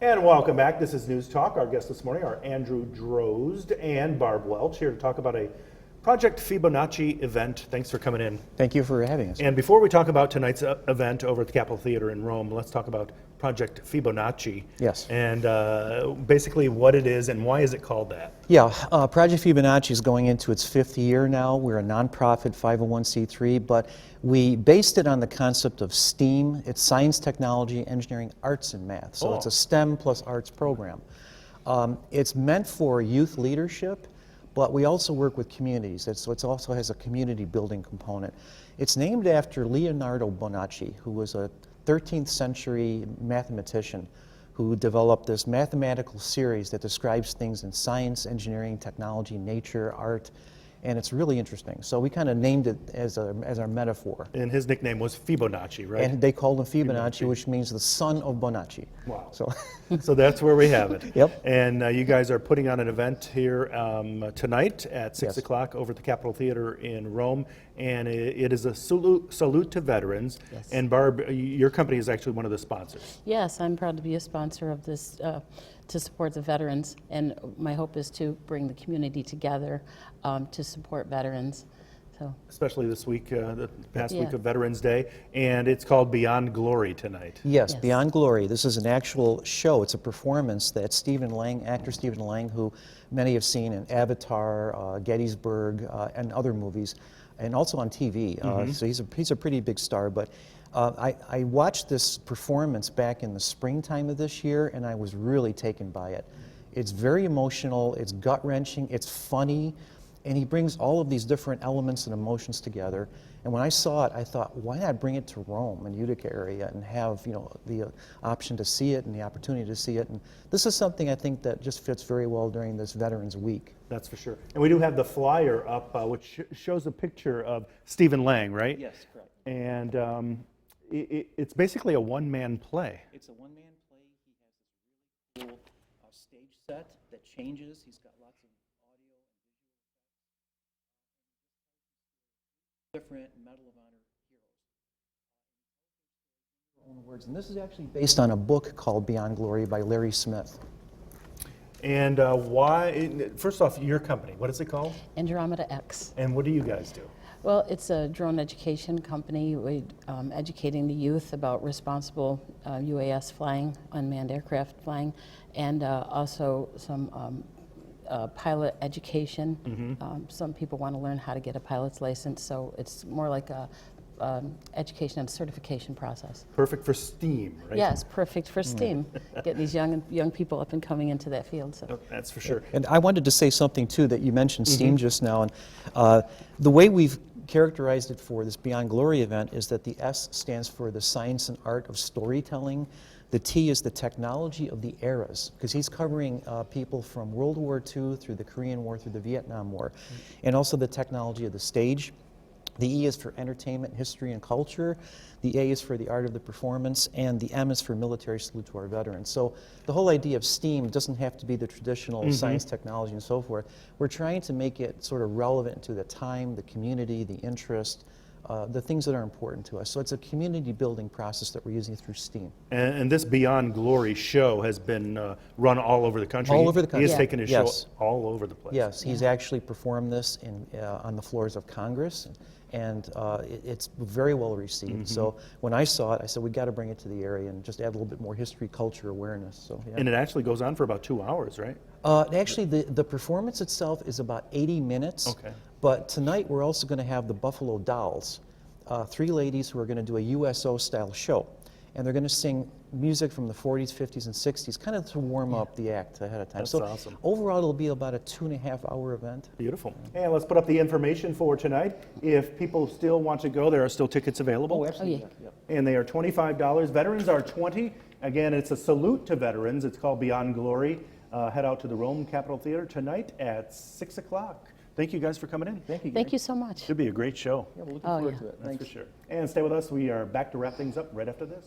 And welcome back. This is Newstalk. Our guests this morning are Andrew Drozd and Barb Welch, here to talk about a Project Fibonacci event. Thanks for coming in. Thank you for having us. And before we talk about tonight's event over at the Capitol Theater in Rome, let's talk about Project Fibonacci. Yes. And basically what it is and why is it called that? Yeah, Project Fibonacci is going into its 5th year now. We're a nonprofit 501c3, but we based it on the concept of STEAM. It's science, technology, engineering, arts, and math. So it's a STEM plus arts program. It's meant for youth leadership, but we also work with communities. So it also has a community building component. It's named after Leonardo Bonacci, who was a 13th century mathematician who developed this mathematical series that describes things in science, engineering, technology, nature, art, and it's really interesting. So we kind of named it as our metaphor. And his nickname was Fibonacci, right? And they called him Fibonacci, which means the son of Bonacci. Wow. So, so that's where we have it. Yep. And you guys are putting on an event here tonight at 6 Yes. o'clock over at the Capitol Theater in Rome. And it is a salute to veterans. Yes. And Barb, your company is actually one of the sponsors. Yes, I'm proud to be a sponsor of this to support the veterans, and my hope is to bring the community together to support veterans. So, Especially this week, the past week Yeah. of Veterans Day. And it's called Beyond Glory tonight. yes, Yes. Beyond Glory. This is an actual show. It's a performance that actor Stephen Lang, who many have seen in Avatar, Gettysburg, and other movies, and also on TV. So he's a pretty big star. But I watched this performance back in the springtime of this year, and I was really taken by it. It's very emotional. It's gut-wrenching. It's funny. And he brings all of these different elements and emotions together. And when I saw it, I thought, why not bring it to Rome and Utica area and have the option to see it and the opportunity to see it. And this is something I think that just fits very well during this Veterans Week. That's for sure. And we do have the flyer up, which shows a picture of Stephen Lang, right? Yes, correct. And it's basically a one-man play. It's a one-man play. He has this really cool stage set that changes. He's got lots of audio and different Medal of Honor heroes. Own words. And this is actually based on a book called Beyond Glory by Larry Smith. And why, first off, your company, what is it called? Andromeda X. And what do you guys do? Well, it's a drone education company. We're educating the youth about responsible UAS flying, unmanned aircraft flying, and also some pilot education. Some people want to learn how to get a pilot's license, so it's more like a education and certification process. Perfect for STEAM, right? Yes, perfect for STEAM. Getting these young people up and coming into that field. So. That's for sure. And I wanted to say something too that you mentioned STEAM just now, and the way we've characterized it for this Beyond Glory event is that the S stands for the science and art of storytelling. The T is the technology of the eras, because he's covering people from World War II through the Korean War through the Vietnam War, and also the technology of the stage. The E is for entertainment, history, and culture. The A is for the art of the performance, and the M is for military salute to our veterans. So the whole idea of STEAM doesn't have to be the traditional science, technology, and so forth. We're trying to make it sort of relevant to the time, the community, the interest, the things that are important to us. So it's a community building process that we're using through STEAM. And this Beyond Glory show has been run all over the country. All over the country. He has taken his show Yes. all over the place. Yes, he's actually performed this on the floors of Congress, and it's very well received. So when I saw it, I said, we got to bring it to the area and just add a little bit more history, culture, awareness. So, yeah. And it actually goes on for about 2 hours, right? Actually, the performance itself is about 80 minutes. Okay. But tonight we're also going to have the Buffalo Dolls, 3 ladies who are going to do a USO-style show. And they're going to sing music from the 40s, 50s, and 60s, kind of to warm up the act ahead of time. That's so awesome. Overall, it'll be about a 2.5-hour event. Beautiful. And let's put up the information for tonight. If people still want to go, there are still tickets available. absolutely. Oh, And they are $25. Veterans are $20. Again, it's a salute to veterans. It's called Beyond Glory. Head out to the Rome Capitol Theater tonight at 6 o'clock. Thank you guys for coming in. Thank you. Thank you so much. Should be a great show. Yeah, we're looking Oh, forward yeah. to it. That's Thanks. for sure. And stay with us. We are back to wrap things up right after this.